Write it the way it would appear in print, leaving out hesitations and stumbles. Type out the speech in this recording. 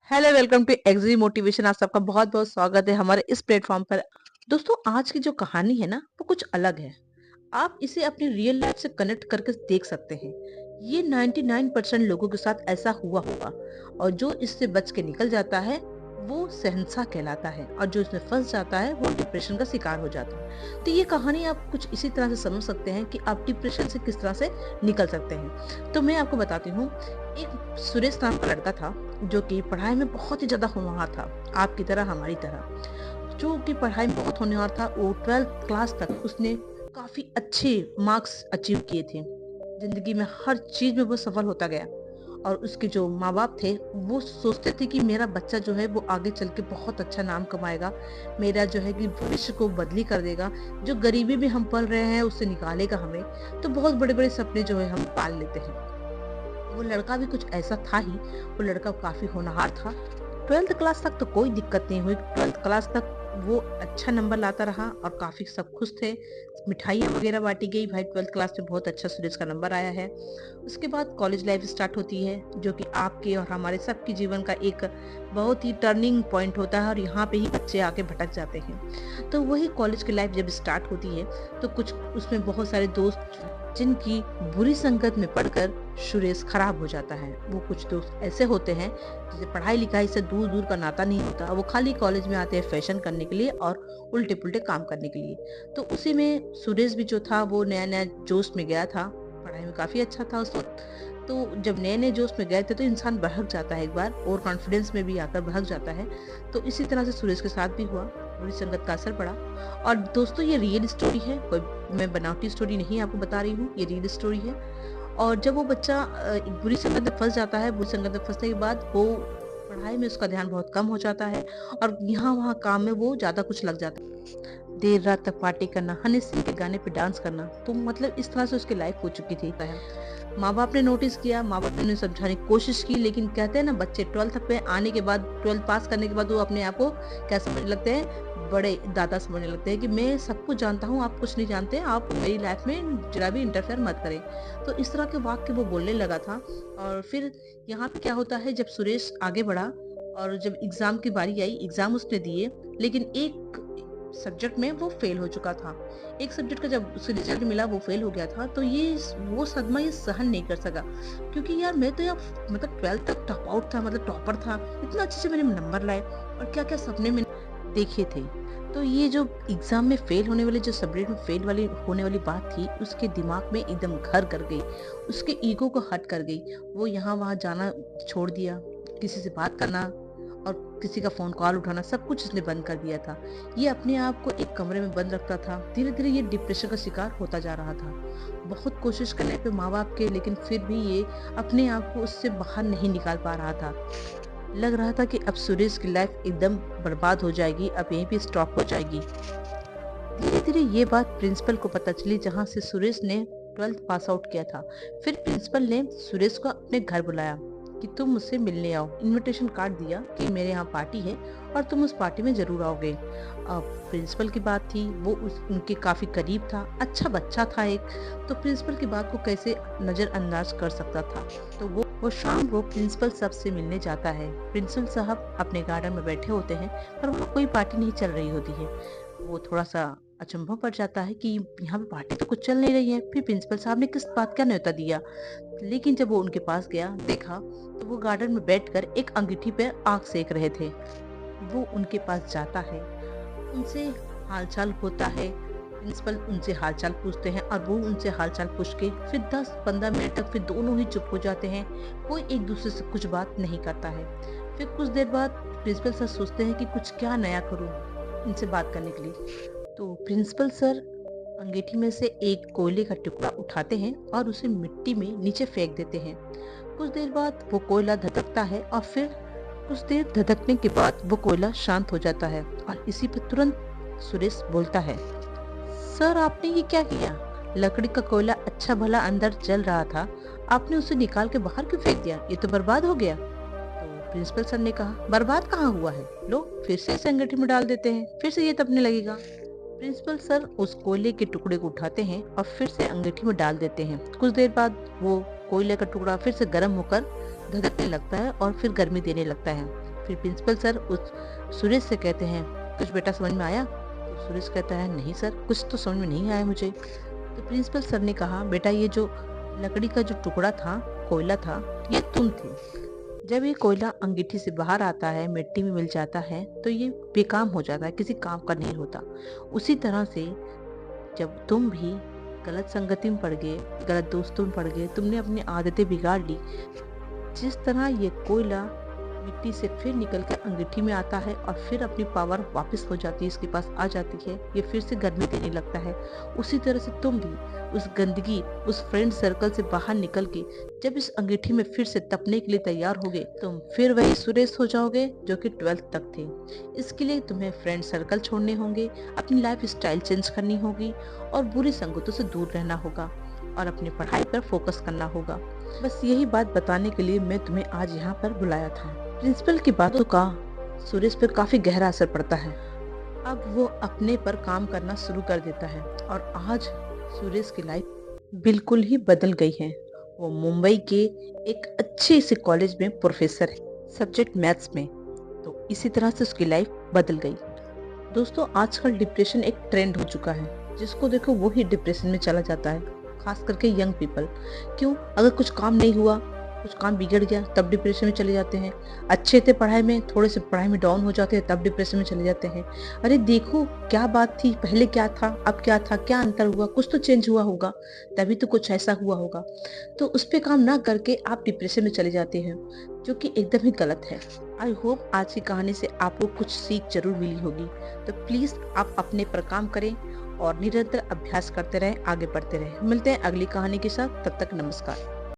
Hello, welcome to एक्सरी motivation. आप सबका बहुत बहुत स्वागत है हमारे इस प्लेटफॉर्म पर। दोस्तों, आज की जो कहानी है ना वो कुछ अलग है। आप इसे अपनी रियल लाइफ से कनेक्ट करके देख सकते हैं। ये 99% लोगों के साथ ऐसा हुआ होगा, और जो इससे बच के निकल जाता है वो शहंशाह कहलाता है, और जो इसमें फंस जाता है वो डिप्रेशन का शिकार हो जाता है। तो ये कहानी आप कुछ इसी तरह से समझ सकते हैं कि आप डिप्रेशन से किस तरह से निकल सकते हैं। तो मैं आपको बताती हूँ। एक सुरेश नाम का लड़का था जो कि पढ़ाई में बहुत ही ज्यादा होनहार था, आपकी तरह हमारी तरह। जो कि पढ़ाई में बहुत होनहार था, वो 12th क्लास तक उसने काफी अच्छे मार्क्स अचीव किए थे। जिंदगी में हर चीज में वो सफल होता गया। और उसके जो माँ बाप थे वो सोचते थे कि मेरा बच्चा जो है वो आगे चल के बहुत अच्छा नाम कमाएगा, मेरा जो है कि भविष्य को बदली कर देगा, जो गरीबी में हम पल रहे हैं उससे निकालेगा हमें। तो बहुत बड़े बड़े सपने जो है हम पाल लेते हैं। वो लड़का भी कुछ ऐसा था ही। वो लड़का काफी होनहार था। 12th क्लास तक तो कोई दिक्कत नहीं हुई। 12th क्लास तक वो अच्छा नंबर लाता रहा और काफी सब खुश थे। मिठाइयाँ वगैरह बांटी गई, भाई 12th क्लास में बहुत अच्छा सुरेश का नंबर आया है। उसके बाद कॉलेज लाइफ स्टार्ट होती है, जो कि आपके और हमारे सबके जीवन का एक बहुत ही टर्निंग पॉइंट होता है, और यहाँ पे ही बच्चे आके भटक जाते हैं। तो वही कॉलेज की लाइफ जब स्टार्ट होती है तो कुछ उसमें बहुत सारे दोस्त जिनकी बुरी संगत में पड़कर सुरेश खराब हो जाता है। वो कुछ दोस्त ऐसे होते हैं जिसे पढ़ाई लिखाई से दूर दूर का नाता नहीं होता, वो खाली कॉलेज में आते हैं फैशन करने के लिए और उल्टे पुल्टे काम करने के लिए। तो उसी में सुरेश भी जो था वो नया नया जोश में गया था। पढ़ाई में काफी अच्छा था उस वक्त। तो जब नए नए जोश में गए थे तो इंसान बहक जाता है एक बार, और कॉन्फिडेंस में भी आकर बहक जाता है। तो इसी तरह से सुरेश के साथ भी हुआ। बुरी संगत का असर पड़ा। और दोस्तों, ये रियल स्टोरी है, कोई मैं बनावटी स्टोरी नहीं आपको बता रही हूँ, ये रियल स्टोरी है। और जब वो बच्चा एक बुरी संगत में फंस जाता है, बुरी संगत में फंसने के बाद वो पढ़ाई में उसका ध्यान बहुत कम हो जाता है, और यहाँ वहाँ काम में वो ज्यादा कुछ लग जाता है। देर रात तक पार्टी करना, हनी सिंह के गाने पे डांस करना, तो मतलब इस तरह से उसकी लाइफ हो चुकी थी। माँ बाप ने नोटिस किया, माँ बाप ने उन्हें समझाने की कोशिश की, लेकिन कहते हैं ना बच्चे 12th पे आने के बाद, 12th पास करने के बाद वो अपने आप को क्या समझने लगते हैं, बड़े दादा समझने लगते हैं कि मैं सब कुछ जानता हूँ, आप कुछ नहीं जानते, आप मेरी लाइफ में जरा भी इंटरफेयर मत करें। तो इस तरह के वाक्य वो बोलने लगा था। और फिर यहाँ पे क्या होता है, जब सुरेश आगे बढ़ा और जब एग्जाम की बारी आई, एग्जाम उसने दिए, लेकिन एक सब्जेक्ट में वो फेल हो चुका था। एक सब्जेक्ट का जब उसे रिजल्ट मिला वो फेल हो गया था, तो ये वो सदमा ये सहन नहीं कर सका। क्योंकि यार मैं तो यार मतलब 12th तक टॉप आउट था, मतलब टॉपर था, इतना अच्छे से मैंने नंबर लाए और क्या क्या सपने में देखे थे। तो ये जो एग्जाम में फेल होने वाली, जो सब्जेक्ट में फेल वाली होने वाली बात थी, उसके दिमाग में एकदम घर कर गई, उसके ईगो को हट कर गई। वो यहाँ वहाँ जाना छोड़ दिया, किसी से बात करना और किसी का फोन कॉल उठाना, सब कुछ उसने बंद कर दिया था। ये अपने आप को एक कमरे में बंद रखता था। धीरे धीरे ये डिप्रेशन का शिकार होता जा रहा था। बहुत कोशिश करने पे माँ बाप के, लेकिन फिर भी ये अपने आप को उससे बाहर नहीं निकाल पा रहा था। लग रहा था कि अब सुरेश की लाइफ एकदम बर्बाद हो जाएगी, अब यहीं पे स्टॉप हो जाएगी। धीरे धीरे ये बात प्रिंसिपल को पता चली, जहाँ से सुरेश ने 12th पास आउट किया था। फिर प्रिंसिपल ने सुरेश को अपने घर बुलाया कि तुम मुझसे मिलने आओ। इनविटेशन कार्ड दिया कि मेरे यहाँ पार्टी है और तुम उस पार्टी में जरूर आओगे। अब प्रिंसिपल की बात थी, वो उनके काफी करीब था, अच्छा बच्चा था एक, तो प्रिंसिपल की बात को कैसे नजरअंदाज कर सकता था। तो वो शाम को प्रिंसिपल साहब से मिलने जाता है। प्रिंसिपल साहब अपने गार्डन में बैठे होते हैं, पर वहाँ कोई पार्टी नहीं चल रही होती है। वो थोड़ा सा अचंभव पड़ जाता है कि यहाँ पे पार्टी तो कुछ चल नहीं रही है, फिर प्रिंसिपल साहब ने किस बात का न्योता दिया। लेकिन जब वो उनके पास गया, देखा तो वो गार्डन में बैठकर एक अंगीठी पे आग सेक रहे थे। वो उनके पास जाता है, उनसे हालचाल होता है। प्रिंसिपल उनसे हालचाल पूछते हैं और वो उनसे हालचाल पूछ के फिर 10-15 मिनट तक फिर दोनों ही चुप हो जाते हैं। कोई एक दूसरे से कुछ बात नहीं करता है। फिर कुछ देर बाद प्रिंसिपल सर सोचते हैं कि कुछ क्या नया करूं इनसे बात करने के लिए। तो प्रिंसिपल सर अंगीठी में से एक कोयले का टुकड़ा उठाते हैं और उसे मिट्टी में नीचे फेंक देते हैं। कुछ देर बाद वो कोयला धधकता है, और फिर कुछ देर धधकने के बाद वो कोयला शांत हो जाता है। और इसी पर तुरंत सुरेश बोलता है, सर आपने ये क्या किया? लकड़ी का कोयला अच्छा भला अंदर जल रहा था, आपने उसे निकाल के बाहर क्यों फेंक दिया? ये तो बर्बाद हो गया। तो प्रिंसिपल सर ने कहा, बर्बाद कहाँ हुआ है, लो फिर से इसे अंगीठी में डाल देते हैं, फिर से ये तपने लगेगा। प्रिंसिपल सर उस कोयले के टुकड़े को उठाते हैं और फिर से अंगीठी में डाल देते हैं। कुछ देर बाद वो कोयले का टुकड़ा फिर से गर्म होकर धधकने लगता है और फिर गर्मी देने लगता है। फिर प्रिंसिपल सर उस सुरेश से कहते हैं, कुछ बेटा समझ में आया? तो सुरेश कहता है, नहीं सर, कुछ तो समझ में नहीं आया मुझे। तो प्रिंसिपल सर ने कहा, बेटा ये जो लकड़ी का जो टुकड़ा था, कोयला था, ये तुम थे। जब ये कोयला अंगीठी से बाहर आता है, मिट्टी में मिल जाता है, तो ये बेकाम हो जाता है, किसी काम का नहीं होता। उसी तरह से जब तुम भी गलत संगति में पड़ गए, गलत दोस्तों में पड़ गए, तुमने अपनी आदतें बिगाड़ ली, जिस तरह ये कोयला मिट्टी से फिर निकल कर अंगीठी में आता है और फिर अपनी पावर वापस हो जाती है, इसके पास आ जाती है, ये फिर से गर्मी देने लगता है, उसी तरह से तुम भी उस गंदगी, उस फ्रेंड सर्कल से बाहर निकल के जब इस अंगीठी में फिर से तपने के लिए तैयार होगे, तुम फिर वही सुरेश हो जाओगे जो कि 12th तक थे। इसके लिए तुम्हें फ्रेंड सर्कल छोड़ने होंगे, अपनी लाइफ स्टाइल चेंज करनी होगी और बुरी संगतों से दूर रहना होगा और अपनी पढ़ाई पर फोकस करना होगा। बस यही बात बताने के लिए मैं तुम्हें आज यहाँ पर बुलाया था। प्रिंसिपल की बातों का सुरेश पर काफी गहरा असर पड़ता है। अब वो अपने पर काम करना शुरू कर देता है और आज सुरेश की लाइफ बिल्कुल ही बदल गई है। वो मुंबई के एक अच्छे से कॉलेज में प्रोफेसर है, सब्जेक्ट मैथ्स में। तो इसी तरह से उसकी लाइफ बदल गई। दोस्तों, आजकल डिप्रेशन एक ट्रेंड हो चुका है, जिसको देखो वो ही डिप्रेशन में चला जाता है, खास करके यंग पीपल। क्यों? अगर कुछ काम नहीं हुआ, कुछ काम बिगड़ गया, तब डिप्रेशन में चले जाते हैं। अच्छे थे पढ़ाई में, थोड़े से पढ़ाई में डाउन हो जाते हैं, तब डिप्रेशन में चले जाते हैं। अरे देखो क्या बात थी, पहले क्या था, अब क्या था, क्या अंतर हुआ, कुछ तो चेंज हुआ होगा, तभी तो कुछ ऐसा हुआ होगा। तो उस पर काम ना करके आप डिप्रेशन में चले जाते हैं, जो कि एकदम ही गलत है। आई होप आज की कहानी से आपको कुछ सीख जरूर मिली होगी। तो प्लीज आप अपने पर काम करें और निरंतर अभ्यास करते रहें, आगे बढ़ते रहें। मिलते हैं अगली कहानी के साथ, तब तक नमस्कार।